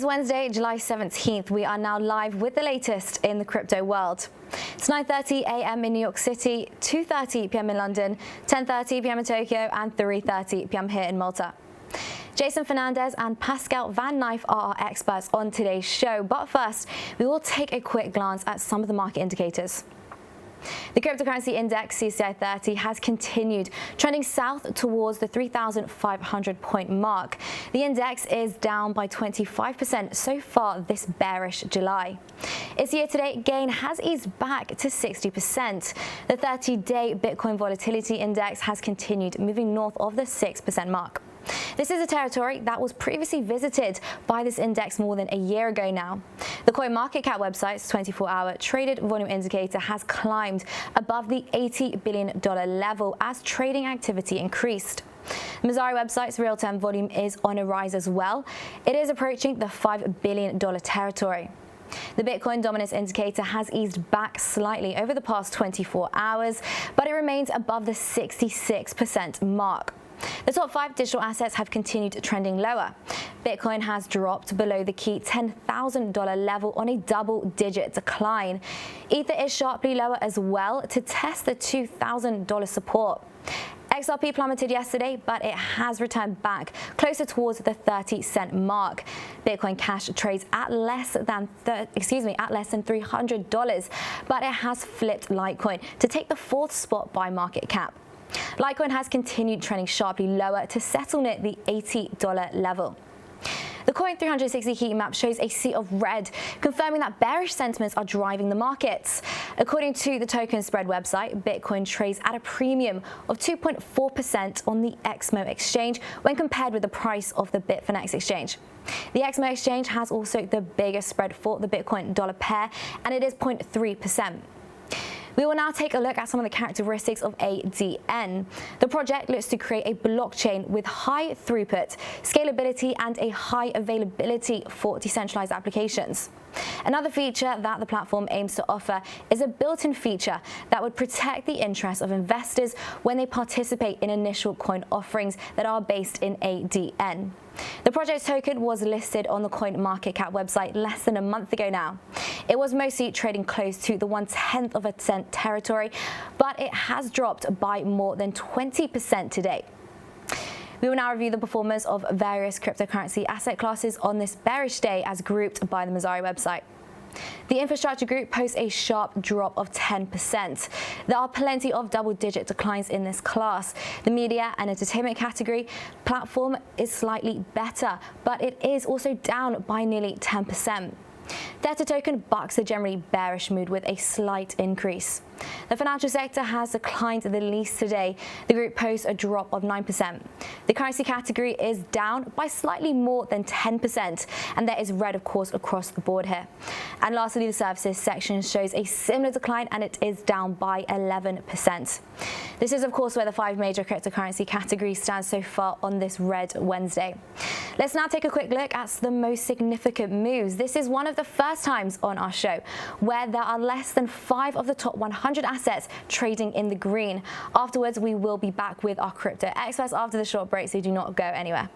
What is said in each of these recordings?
is Wednesday, July 17th. We are now live with the latest in the crypto world. It's 9:30 a.m. in New York City, 2:30 p.m. in London, 10:30 p.m. in Tokyo, and 3:30 p.m. here in Malta. Jason Fernandes and Pascal Van Knife are our experts on today's show. But first, we will take a quick glance at some of the market indicators. The cryptocurrency index CCI 30 has continued trending south towards the 3,500 point mark. The index is down by 25% so far this bearish July. Its year-to-date gain has eased back to 60%. The 30-day Bitcoin volatility index has continued moving north of the 6% mark. This is a territory that was previously visited by this index more than a year ago now. The CoinMarketCap website's 24-hour traded volume indicator has climbed above the $80 billion level as trading activity increased. The Messari website's real-time volume is on a rise as well. It is approaching the $5 billion territory. The Bitcoin dominance indicator has eased back slightly over the past 24 hours, but it remains above the 66% mark. The top 5 digital assets have continued trending lower. Bitcoin has dropped below the key $10,000 level on a double-digit decline. Ether is sharply lower as well to test the $2,000 support. XRP plummeted yesterday, but it has returned back closer towards the 30-cent mark. Bitcoin Cash trades at less than $300, but it has flipped Litecoin to take the 4th spot by market cap. Litecoin has continued trending sharply lower to settle near the $80 level. The Coin 360 heat map shows a sea of red, confirming that bearish sentiments are driving the markets. According to the token spread website, Bitcoin trades at a premium of 2.4% on the XMO exchange when compared with the price of the Bitfinex exchange. The XMO exchange has also the biggest spread for the Bitcoin dollar pair, and it is 0.3%. We will now take a look at some of the characteristics of ADN. The project looks to create a blockchain with high throughput, scalability, and a high availability for decentralized applications. Another feature that the platform aims to offer is a built-in feature that would protect the interests of investors when they participate in initial coin offerings that are based in ADN. The project's token was listed on the CoinMarketCap website less than a month ago now. It was mostly trading close to the 1/10 of a cent territory, but it has dropped by more than 20% today. We will now review the performance of various cryptocurrency asset classes on this bearish day as grouped by the Messari website. The infrastructure group posts a sharp drop of 10%. There are plenty of double-digit declines in this class. The media and entertainment category platform is slightly better, but it is also down by nearly 10%. Theta token bucks the generally bearish mood with a slight increase. The financial sector has declined the least today. The group posts a drop of 9%. The currency category is down by slightly more than 10%, and there is red, of course, across the board here. And lastly, the services section shows a similar decline, and it is down by 11%. This is, of course, where the 5 major cryptocurrency categories stand so far on this red Wednesday. Let's now take a quick look at the most significant moves. This is one of the first times on our show where there are less than 5 of the top 100 assets trading in the green. Afterwards, we will be back with our crypto experts after the short break, so do not go anywhere.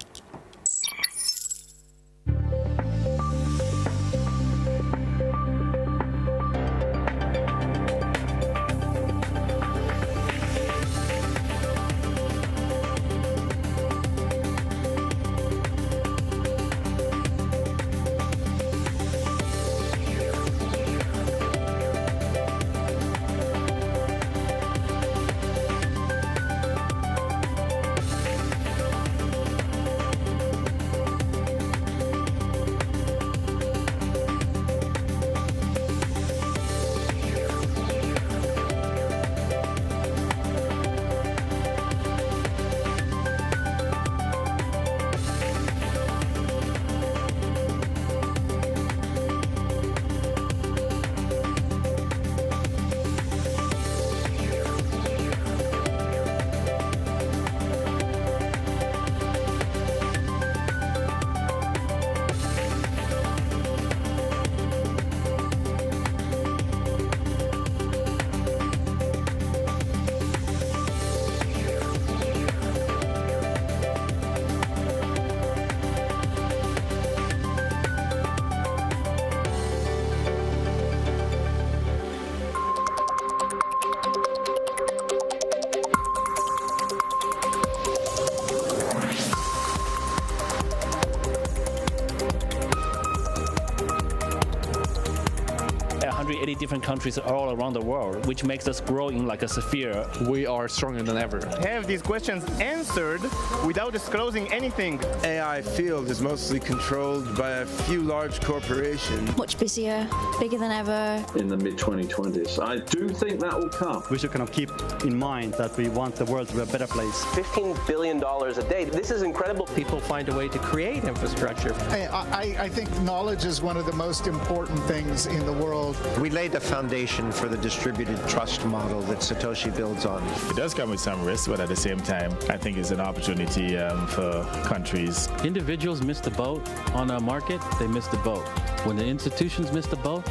different countries all around the world, which makes us grow in like a sphere. We are stronger than ever. Have these questions answered without disclosing anything. AI field is mostly controlled by a few large corporations. Much busier, bigger than ever. In the mid-2020s. I do think that will come. We should kind of keep in mind that we want the world to be a better place. $15 billion a day. This is incredible. People find a way to create infrastructure. I think knowledge is one of the most important things in the world. We laid the foundation for the distributed trust model that Satoshi builds on. It does come with some risks, but at the same time, I think it's an opportunity for countries. Individuals miss the boat on a market, they miss the boat. When the institutions miss the boat,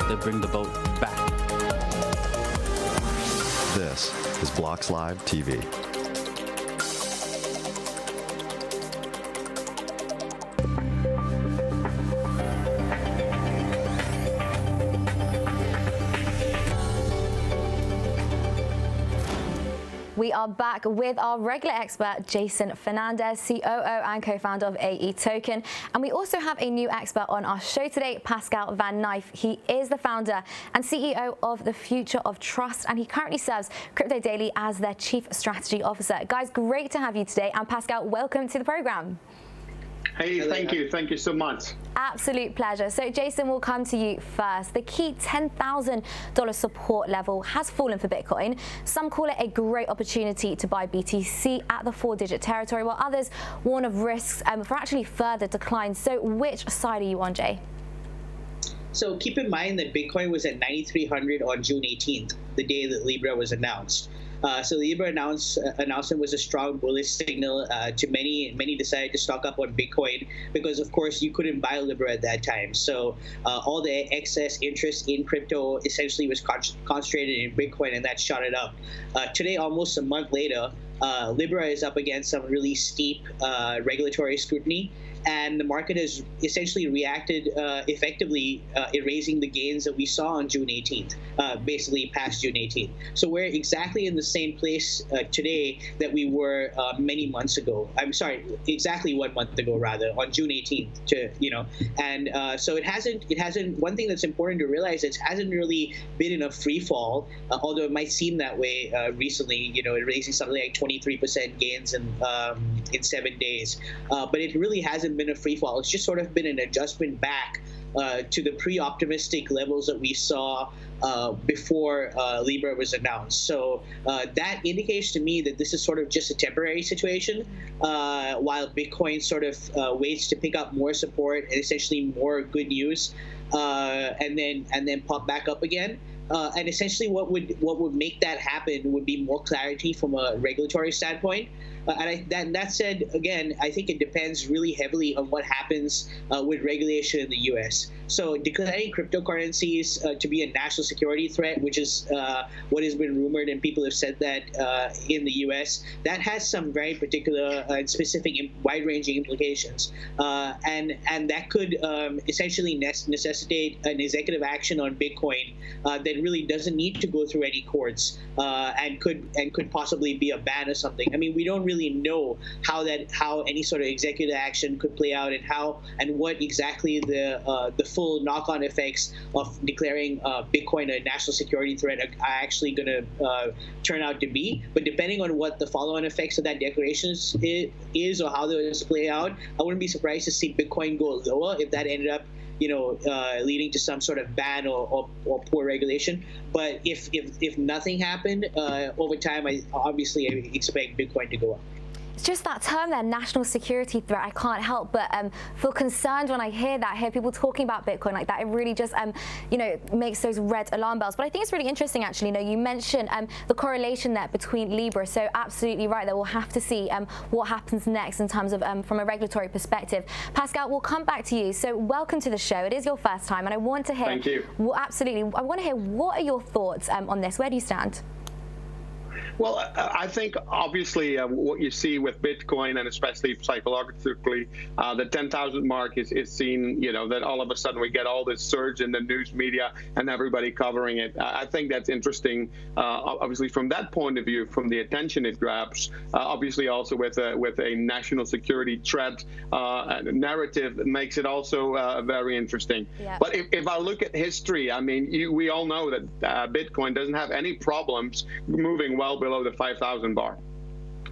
they bring the boat back. This is BloxLive TV. We are back with our regular expert, Jason Fernandes, COO and co-founder of AE Token. And we also have a new expert on our show today, Pascal Van Knife. He is the founder and CEO of the Future of Trust, and he currently serves Crypto Daily as their Chief Strategy Officer. Guys, great to have you today. And Pascal, welcome to the program. Hey, thank you. Thank you so much. Absolute pleasure. So, Jason, we'll come to you first. The key $10,000 support level has fallen for Bitcoin. Some call it a great opportunity to buy BTC at the 4-digit territory, while others warn of risks for actually further decline. So, which side are you on, Jay? So, keep in mind that Bitcoin was at 9,300 on June 18th, the day that Libra was announced. So the Libra announcement was a strong bullish signal to many, and many decided to stock up on Bitcoin because, of course, you couldn't buy Libra at that time. So all the excess interest in crypto essentially was concentrated in Bitcoin, and that shot it up. Today, almost a month later, Libra is up against some really steep regulatory scrutiny, and the market has essentially reacted effectively, erasing the gains that we saw on June 18th, basically past June 18th. So we're exactly in the same place today that we were many months ago. I'm sorry, exactly 1 month ago, rather, on June 18th. And so it hasn't. One thing that's important to realize is it hasn't really been in a free fall, although it might seem that way recently. Erasing something like 23% gains in 7 days, but it really hasn't been a free fall. It's just sort of been an adjustment back to the pre-optimistic levels that we saw before Libra was announced. So that indicates to me that this is sort of just a temporary situation, while Bitcoin sort of waits to pick up more support and essentially more good news, and then pop back up again. And essentially, what would make that happen would be more clarity from a regulatory standpoint. And that said, again, I think it depends really heavily on what happens with regulation in the U.S. So declaring cryptocurrencies to be a national security threat, which is what has been rumored, and people have said that in the U.S., that has some very particular and specific wide-ranging implications. And that could essentially necessitate an executive action on Bitcoin that really doesn't need to go through any courts, and could possibly be a ban or something. I mean, we don't really know how any sort of executive action could play out, and what exactly the full knock-on effects of declaring Bitcoin a national security threat are actually going to turn out to be. But depending on what the follow-on effects of that declaration is or how those play out, I wouldn't be surprised to see Bitcoin go lower if that ended up leading to some sort of ban or poor regulation. But if nothing happened over time, I expect Bitcoin to go up. It's just that term there, national security threat. I can't help but feel concerned when I hear people talking about Bitcoin like that. It really just, makes those red alarm bells. But I think it's really interesting, actually. You mentioned the correlation there between Libra. So absolutely right there. We'll have to see what happens next in terms of from a regulatory perspective. Pascal, we'll come back to you. So welcome to the show. It is your first time, and I want to hear. Thank you. Well, absolutely. I want to hear, what are your thoughts on this? Where do you stand? Well, I think obviously what you see with Bitcoin, and especially psychologically, the 10,000 mark is seen, that all of a sudden we get all this surge in the news media and everybody covering it. I think that's interesting, obviously from that point of view, from the attention it grabs, obviously also with a national security threat narrative that makes it also very interesting. Yeah. But if I look at history, I mean, we all know that Bitcoin doesn't have any problems moving well below the 5,000 bar.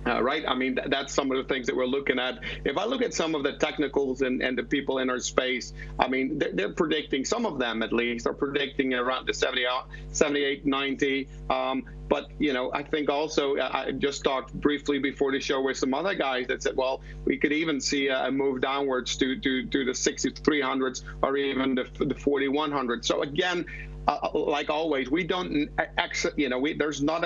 Right? I mean, that's some of the things that we're looking at. If I look at some of the technicals and the people in our space, I mean, they're predicting, some of them at least, are predicting around the 78, 90. But, I think also, I just talked briefly before the show with some other guys that said, well, we could even see a move downwards to the 6,300s or even the 4,100s. So again, like always, we don't, there's not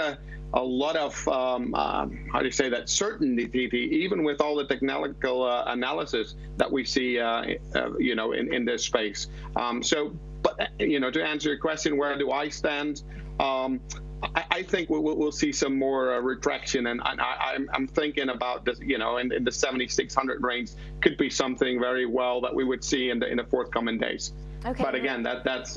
a lot of, how do you say that, certainty, even with all the technical analysis that we see, in this space. But to answer your question, where do I stand? I think we'll see some more retraction, and I'm thinking about this, in the 7,600 range could be something very well that we would see in the forthcoming days. Okay. But again, that's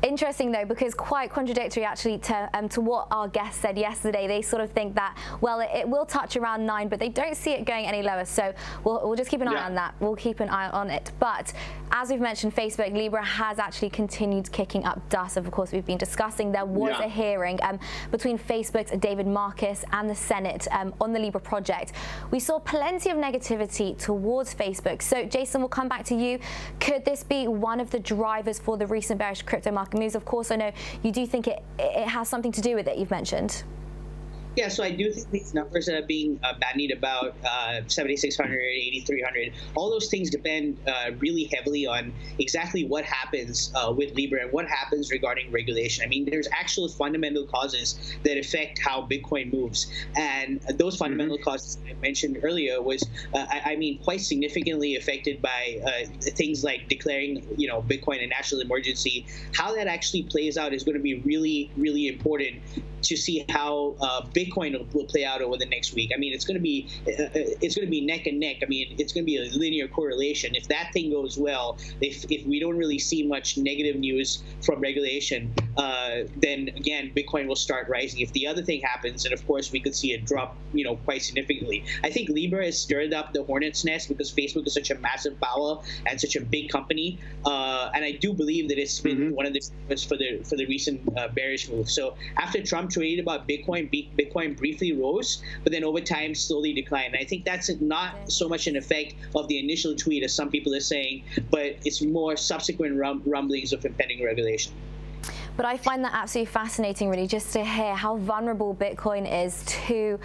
interesting though, because quite contradictory actually to what our guest said yesterday. They sort of think that, well, it will touch around 9, but they don't see it going any lower. So we'll just keep an eye on that. We'll keep an eye on it. But as we've mentioned, Facebook, Libra has actually continued kicking up dust. Of course, we've been discussing there was a hearing between Facebook's David Marcus and the Senate on the Libra project. We saw plenty of negativity towards Facebook. So Jason, we'll come back to you. Could this be one of the drivers for the recent bearish crypto market moves? Of course, I know you do think it has something to do with it, you've mentioned. Yeah, so I do think these numbers that are being bandied about, 7,600, 8,300, all those things depend really heavily on exactly what happens with Libra and what happens regarding regulation. I mean, there's actual fundamental causes that affect how Bitcoin moves. And those fundamental causes I mentioned earlier was, quite significantly affected by things like declaring, Bitcoin a national emergency. How that actually plays out is going to be really, really important to see how Bitcoin will play out over the next week. I mean, it's going to be neck and neck. I mean, it's going to be a linear correlation. If that thing goes well, if we don't really see much negative news from regulation, then again, Bitcoin will start rising. If the other thing happens, then of course we could see it drop, quite significantly. I think Libra has stirred up the hornet's nest because Facebook is such a massive power and such a big company, and I do believe that it's been one of the drivers for the recent bearish move. So after Trump tweeted about Bitcoin briefly rose, but then over time slowly declined. And I think that's not so much an effect of the initial tweet as some people are saying, but it's more subsequent rumblings of impending regulation. But I find that absolutely fascinating, really, just to hear how vulnerable Bitcoin is to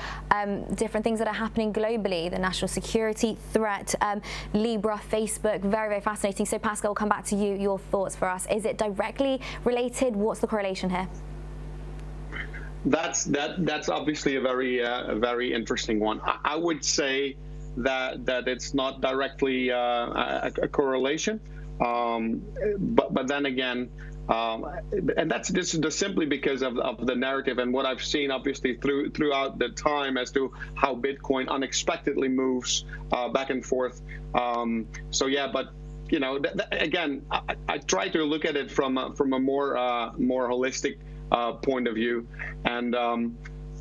different things that are happening globally, the national security threat, Libra, Facebook, very, very fascinating. So Pascal, we'll come back to you, your thoughts for us. Is it directly related? What's the correlation here? That's obviously a very interesting one. I would say that it's not directly a correlation, but then again, and that's just simply because of the narrative and what I've seen obviously throughout the time as to how Bitcoin unexpectedly moves back and forth. So yeah, but again, I try to look at it from a more holistic point of view, and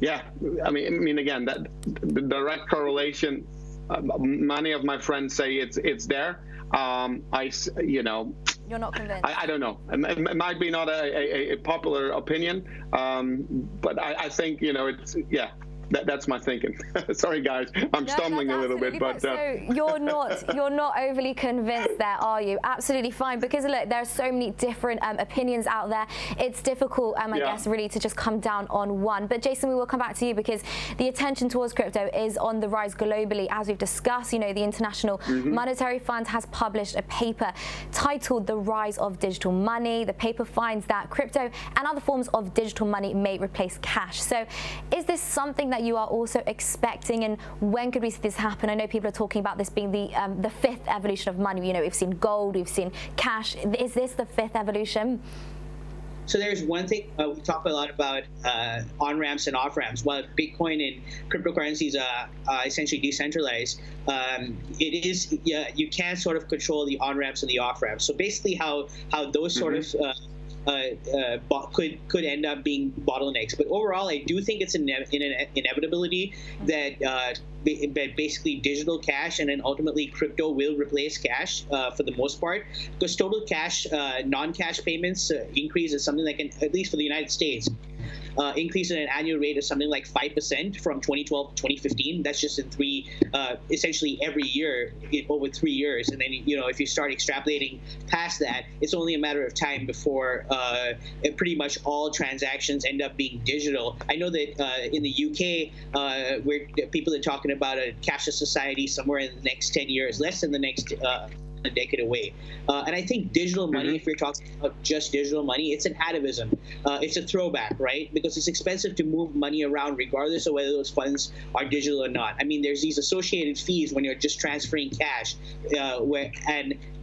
yeah, I mean again, that the direct correlation, many of my friends say it's there. You're not convinced. I don't know. It might be not a popular opinion, but I think it's That's my thinking. Sorry, guys, I'm stumbling a little bit, but so you're not overly convinced there, are you? Absolutely fine, because look, there are so many different opinions out there. It's difficult, I guess, really to just come down on one. But Jason, we will come back to you because the attention towards crypto is on the rise globally, as we've discussed. The International Monetary Fund has published a paper titled "The Rise of Digital Money." The paper finds that crypto and other forms of digital money may replace cash. So, is this something that you are also expecting, and when could we see this happen? I know people are talking about this being the fifth evolution of money. We've seen gold, we've seen cash. Is this the fifth evolution? So there's one thing we talk a lot about on-ramps and off-ramps. While Bitcoin and cryptocurrencies are essentially decentralized, it is you can sort of control the on-ramps and the off-ramps. So basically how those sort of could end up being bottlenecks. But overall, I do think it's an inevitability that basically digital cash and then ultimately crypto will replace cash for the most part, because total cash, non-cash payments increase is something like, at least for the United States, increase at an annual rate of something like 5% from 2012 to 2015. That's just in essentially every year over 3 years. And then, if you start extrapolating past that, it's only a matter of time before pretty much all transactions end up being digital. I know that in the UK, where people are talking about a cashless society somewhere in the next 10 years, less than the next a decade away. And I think digital money, if you're talking about just digital money, it's an atavism. It's a throwback, right? Because it's expensive to move money around regardless of whether those funds are digital or not. I mean, there's these associated fees when you're just transferring cash,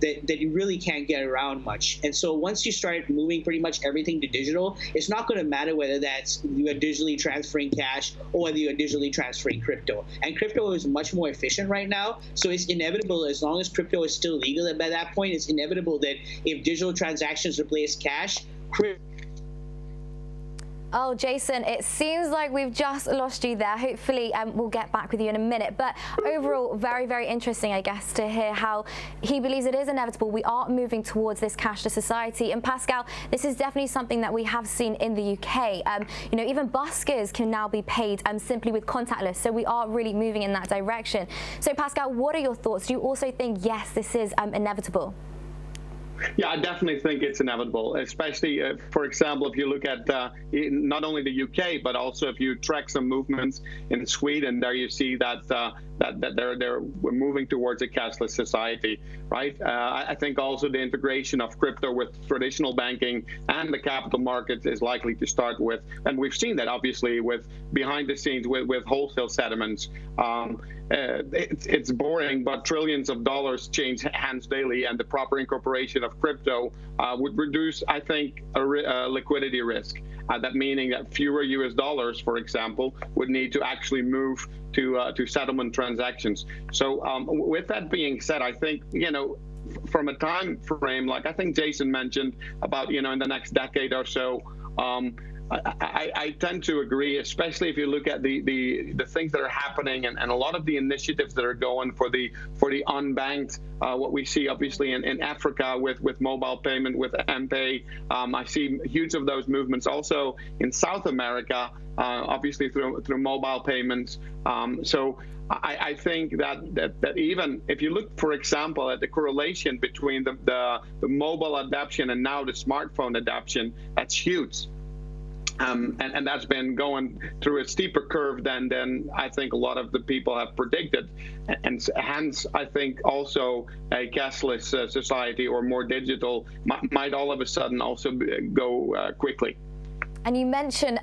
that you really can't get around much. And so once you start moving pretty much everything to digital, it's not going to matter whether that's you are digitally transferring cash or whether you're digitally transferring crypto. And crypto is much more efficient right now. So it's inevitable, as long as crypto is still legal, and by that point, it's inevitable that if digital transactions replace cash, Oh, Jason, it seems like we've just lost you there. Hopefully, we'll get back with you in a minute. But overall, very, very interesting, I guess, to hear how he believes it is inevitable. We are moving towards this cashless society. And Pascal, this is definitely something that we have seen in the UK. Even buskers can now be paid simply with contactless. So we are really moving in that direction. So Pascal, what are your thoughts? Do you also think, yes, this is inevitable? Yeah, I definitely think it's inevitable, especially, for example, if you look at not only the UK, but also if you track some movements in Sweden, there you see that they're moving towards a cashless society, right? I think also the integration of crypto with traditional banking and the capital markets is likely to start with, and we've seen that obviously with behind the scenes with wholesale settlements. It's boring, but trillions of dollars change hands daily, and the proper incorporation of crypto would reduce, I think, a liquidity risk. That meaning that fewer US dollars, for example, would need to actually move to settlement transactions. So with that being said, I think, from a time frame, like I think Jason mentioned about, in the next decade or so, I tend to agree, especially if you look at the things that are happening and a lot of the initiatives that are going for the unbanked, what we see obviously in Africa with mobile payment, with M-Pay. I see huge of those movements also in South America, obviously through mobile payments. So I think that even if you look, for example, at the correlation between the mobile adoption and now the smartphone adoption, that's huge. And that's been going through a steeper curve than I think a lot of the people have predicted. And hence, I think also a cashless society or more digital might all of a sudden also go quickly. And you mentioned,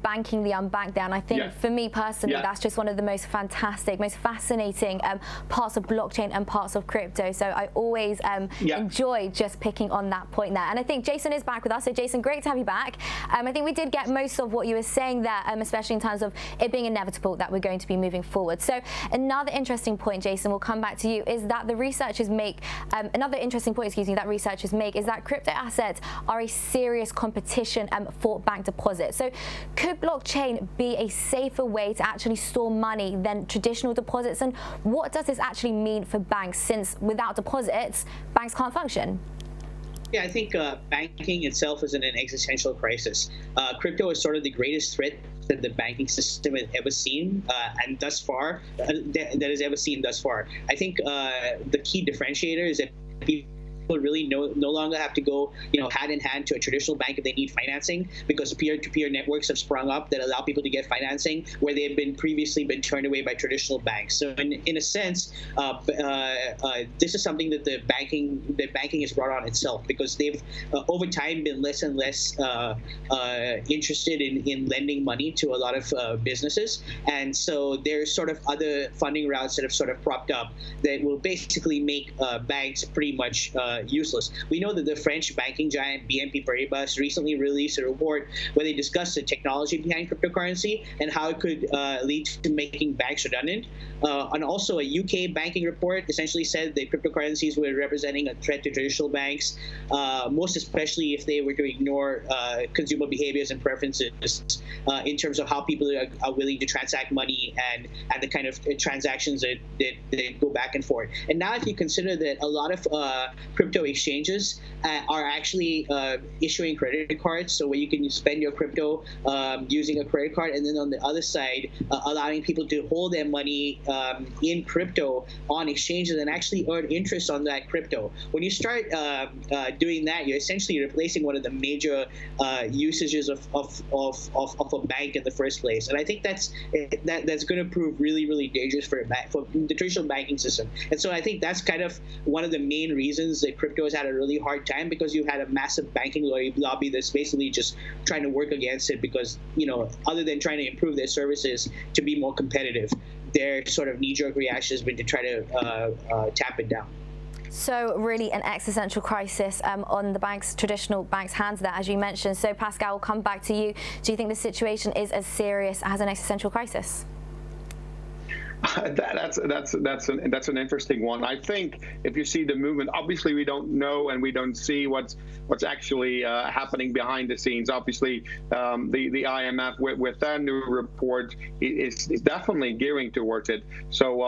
banking the unbanked there, and I think for me personally, that's just one of the most fantastic, most fascinating parts of blockchain and parts of crypto. So I always enjoy just picking on that point there. And I think Jason is back with us. So Jason, great to have you back. I think we did get most of what you were saying there, especially in terms of it being inevitable that we're going to be moving forward. So another interesting point, Jason, we'll come back to you, is that the researchers make, another interesting point, that researchers make is that crypto assets are a serious competition for bank deposit. So could blockchain be a safer way to actually store money than traditional deposits? And what does this actually mean for banks, since without deposits, banks can't function? Yeah, I think banking itself is in an existential crisis. Crypto is sort of the greatest threat that the banking system has ever seen, and thus far, that has ever seen thus far. I think the key differentiator is that people really no longer have to go, hand in hand to a traditional bank if they need financing, because peer-to-peer networks have sprung up that allow people to get financing where they've previously been turned away by traditional banks. So in a sense, this is something that banking has brought on itself, because they've over time been less and less interested in lending money to a lot of businesses, and so there's sort of other funding routes that have sort of propped up that will basically make banks pretty much useless. We know that the French banking giant BNP Paribas recently released a report where they discussed the technology behind cryptocurrency and how it could lead to making banks redundant. And also a UK banking report essentially said that cryptocurrencies were representing a threat to traditional banks, most especially if they were to ignore consumer behaviors and preferences in terms of how people are willing to transact money and the kind of transactions that go back and forth. And now if you consider that a lot of crypto exchanges are actually issuing credit cards, so where you can spend your crypto using a credit card, and then on the other side, allowing people to hold their money in crypto on exchanges and actually earn interest on that crypto. When you start doing that, you're essentially replacing one of the major usages of a bank in the first place. And I think that's going to prove really, really dangerous for the traditional banking system. And so I think that's kind of one of the main reasons that crypto has had a really hard time, because you've had a massive banking lobby that's basically just trying to work against it because, other than trying to improve their services to be more competitive, their sort of knee-jerk reaction has been to try to tap it down. So really an existential crisis on the traditional banks' hands there, as you mentioned. So Pascal, we'll come back to you. Do you think the situation is as serious as an existential crisis? That's an interesting one. I think if you see the movement, obviously we don't know and we don't see what's actually happening behind the scenes. Obviously, the IMF with their new report is definitely gearing towards it. So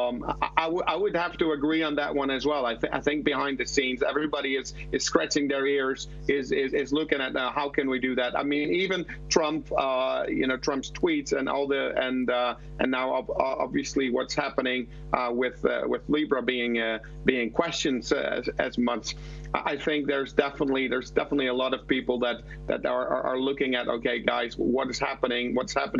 I would have to agree on that one as well. I think behind the scenes, everybody is scratching their ears, is looking at how can we do that. I mean, even Trump, Trump's tweets and all and now obviously what's happening with Libra being questioned as much. I think there's definitely a lot of people that are looking at, okay, guys, what's happening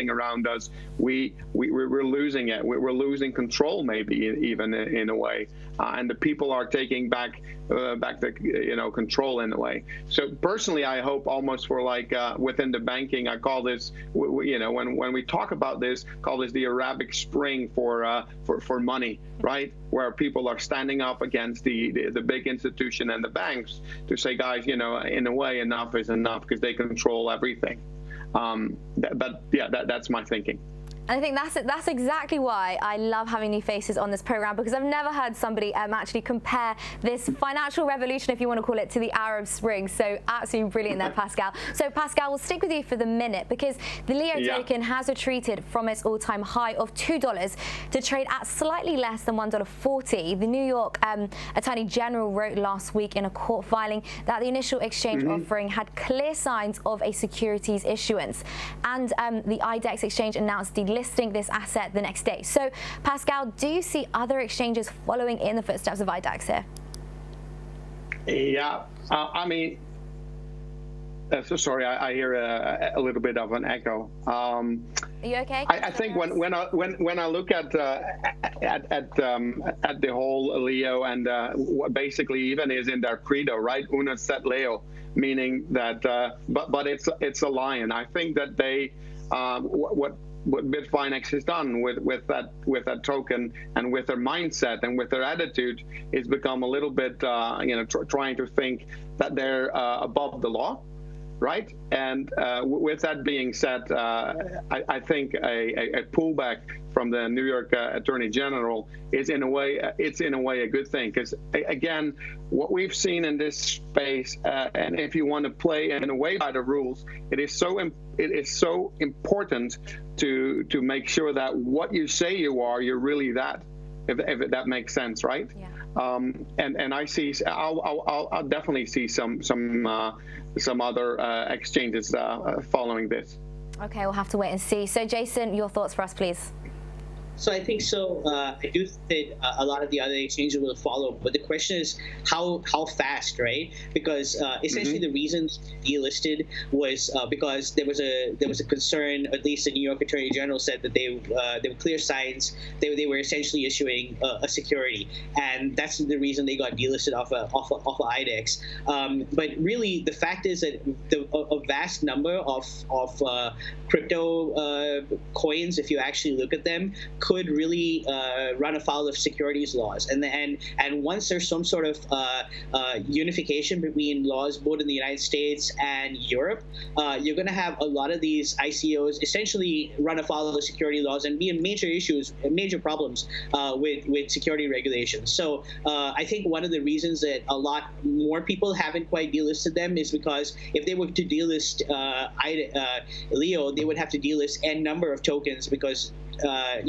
around us? We're losing it. We're losing control, maybe even in a way, and the people are taking back the control in a way. So personally, I hope almost for within the banking, I call this when we talk about this, call this the Arabic Spring for money, right? Where people are standing up against the big institution and the banks to say, guys, in a way, enough is enough because they control everything. That's my thinking. And I think that's exactly why I love having new faces on this program, because I've never heard somebody actually compare this financial revolution, if you want to call it, to the Arab Spring. So absolutely brilliant there, Pascal. So Pascal, we'll stick with you for the minute, because the Leo token has retreated from its all-time high of $2 to trade at slightly less than $1.40. The New York Attorney General wrote last week in a court filing that the initial exchange offering had clear signs of a securities issuance, and the IDEX exchange announced delisting this asset the next day. So, Pascal, do you see other exchanges following in the footsteps of IDEX here? Yeah, I mean, so sorry, I hear a little bit of an echo. Are you okay? I think when I look at the whole Leo and what basically even is in their credo, right? Una set Leo, meaning that, but it's a lion. I think that they what Bitfinex has done with that token and with their mindset and with their attitude is become a little bit trying to think that they're above the law, right? And with that being said, I think a pullback from the New York Attorney General is in a way a good thing, because again, what we've seen in this space, and if you want to play in a way by the rules, it is so important to make sure that what you say you're really that, if that makes sense, right? Yeah. And I'll definitely see some other exchanges following this. Okay, we'll have to wait and see. So, Jason, your thoughts for us, please. So I think so. I do think that a lot of the other exchanges will follow, but the question is how fast, right? Because essentially the reason delisted was because there was a concern. At least the New York Attorney General said that there were clear signs they were essentially issuing a security, and that's the reason they got delisted off of IDEX. But really, the fact is that a vast number of crypto coins, if you actually look at them, could really run afoul of securities laws. And once there's some sort of unification between laws both in the United States and Europe, you're going to have a lot of these ICOs essentially run afoul of the security laws and be in major issues, major problems with security regulations. So I think one of the reasons that a lot more people haven't quite delisted them is because if they were to delist Leo, they would have to delist n number of tokens because a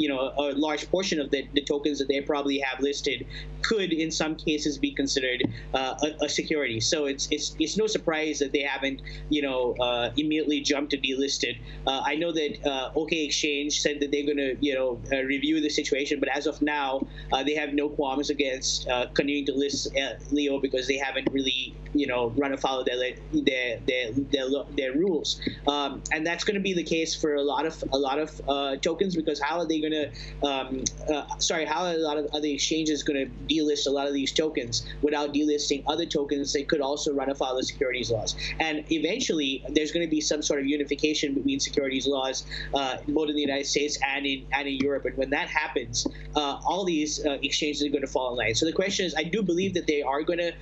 large portion of the tokens that they probably have listed could, in some cases, be considered a security. So it's no surprise that they haven't, immediately jumped to delisted. I know that OK Exchange said that they're going to, review the situation, but as of now, they have no qualms against continuing to list Leo because they haven't really, run afoul of their rules. And that's going to be the case for a lot of tokens because how are they going to, how are a lot of other exchanges going to delist a lot of these tokens without delisting other tokens that could also run afoul of securities laws? And eventually, there's going to be some sort of unification between securities laws, both in the United States and in Europe. And when that happens, all these exchanges are going to fall in line. So the question is, I do believe that they are going to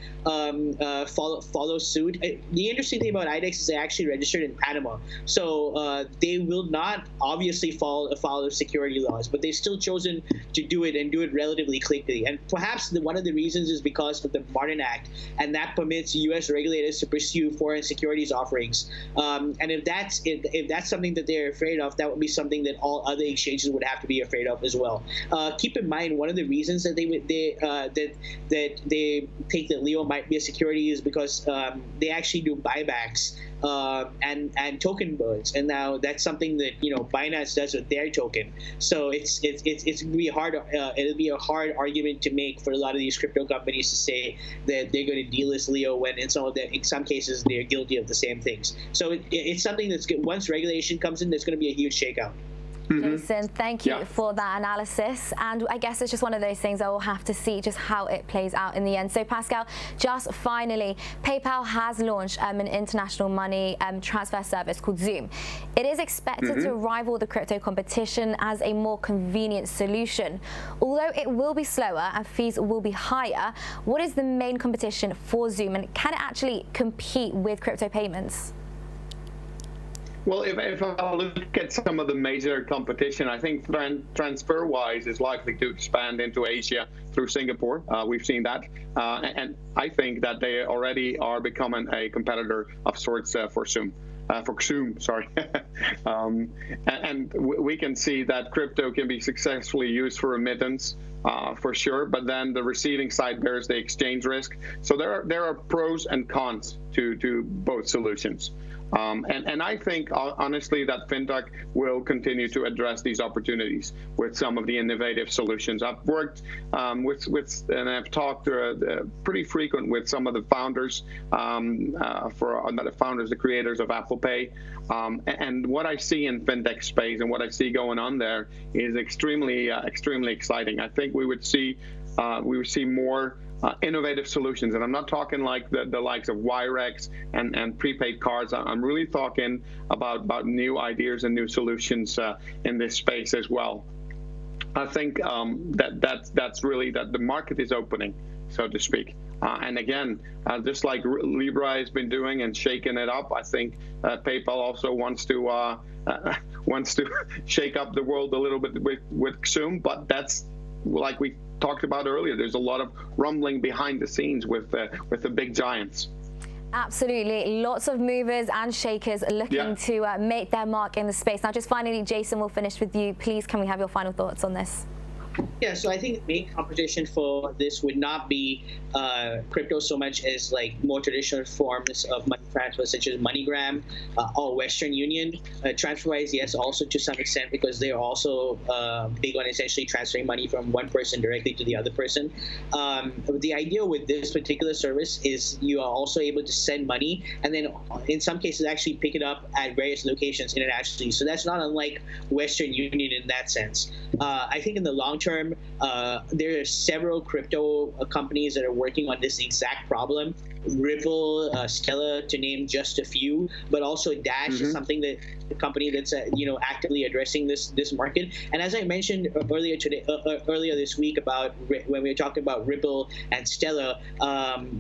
follow suit. The interesting thing about IDEX is they actually registered in Panama, so they will not obviously fall afoul of security laws, but they've still chosen to do it and do it relatively quickly. And perhaps one of the reasons is because of the Martin Act, and that permits U.S. regulators to pursue foreign securities offerings. And if that's something that they're afraid of, that would be something that all other exchanges would have to be afraid of as well. Keep in mind, one of the reasons that they think that Leo might be a security is because they actually do buybacks and token burns, and now that's something that Binance does with their token. So it's gonna be hard. It'll be a hard argument to make for a lot of these crypto companies to say that they're going to delist Leo when in some cases they're guilty of the same things. So it's something that's once regulation comes in, there's going to be a huge shakeout. Jason, thank you for that analysis. And I guess it's just one of those things I will have to see just how it plays out in the end. So Pascal, just finally, PayPal has launched an international money transfer service called Zoom. It is expected to rival the crypto competition as a more convenient solution. Although it will be slower and fees will be higher, what is the main competition for Zoom, and can it actually compete with crypto payments? Well, if I look at some of the major competition, I think TransferWise is likely to expand into Asia through Singapore. We've seen that. And I think that they already are becoming a competitor of sorts for Zoom. Sorry. And we can see that crypto can be successfully used for remittance, for sure, but then the receiving side bears the exchange risk. So there are pros and cons to both solutions. And I think, honestly, that FinTech will continue to address these opportunities with some of the innovative solutions. I've worked and I've talked pretty frequent with some of the founders, the creators of Apple Pay. And what I see in FinTech space and what I see going on there is extremely exciting. I think we would see more innovative solutions, and I'm not talking like the likes of Wirex and prepaid cards. I'm really talking about new ideas and new solutions in this space as well. I think that's really that the market is opening, so to speak. And again, just like Libra has been doing and shaking it up, I think PayPal also wants to shake up the world a little bit with Zoom. But that's like we talked about earlier. There's a lot of rumbling behind the scenes with the big giants. Absolutely. Lots of movers and shakers looking to make their mark in the space. Now, just finally, Jason, we'll finish with you. Please, can we have your final thoughts on this? Yeah, so I think the main competition for this would not be crypto so much as like more traditional forms of money transfer, such as MoneyGram or Western Union. TransferWise, yes, also to some extent, because they are also big on essentially transferring money from one person directly to the other person. The idea with this particular service is you are also able to send money and then in some cases actually pick it up at various locations internationally. So that's not unlike Western Union in that sense. I think in the long term, there are several crypto companies that are working on this exact problem. Ripple, Stellar, to name just a few, but also Dash is something that the company that's actively addressing this market. And as I mentioned earlier this week about when we were talking about Ripple and Stellar,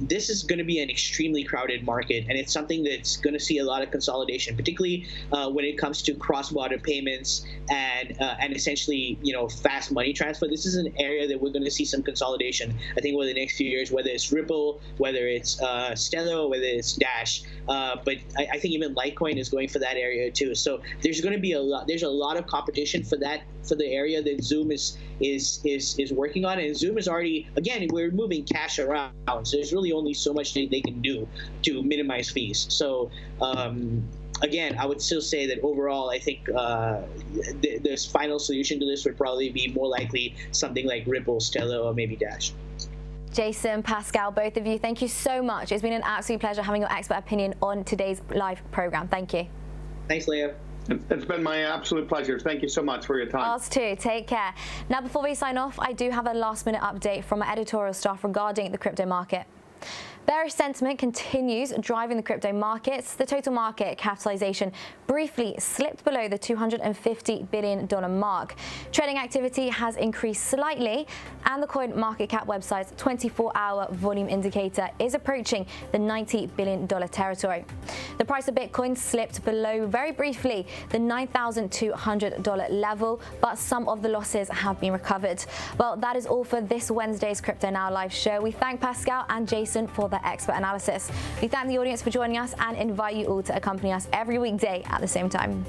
this is going to be an extremely crowded market, and it's something that's going to see a lot of consolidation, particularly when it comes to cross-border payments and essentially fast money transfer. This is an area that we're going to see some consolidation, I think, over the next few years, whether it's Ripple, whether it's Stellar, whether it's Dash. But I think even Litecoin is going for that area too. So there's going to be there's a lot of competition for the area that Zoom is working on. And Zoom is already, again, we're moving cash around, so there's really only so much they can do to minimize fees. So again, I would still say that overall, I think the final solution to this would probably be more likely something like Ripple, Stellar, or maybe Dash. Jason, Pascal, both of you, thank you so much. It's been an absolute pleasure having your expert opinion on today's live program. Thank you. Thanks, Leah. It's been my absolute pleasure. Thank you so much for your time. Us too. Take care. Now, before we sign off, I do have a last-minute update from our editorial staff regarding the crypto market. Bearish sentiment continues driving the crypto markets. The total market capitalization briefly slipped below the $250 billion mark. Trading activity has increased slightly, and the coin market cap website's 24-hour volume indicator is approaching the $90 billion territory. The price of Bitcoin slipped below very briefly the $9,200 level, but some of the losses have been recovered. Well, that is all for this Wednesday's Crypto Now live show. We thank Pascal and Jason for their expert analysis. We thank the audience for joining us and invite you all to accompany us every weekday at the same time.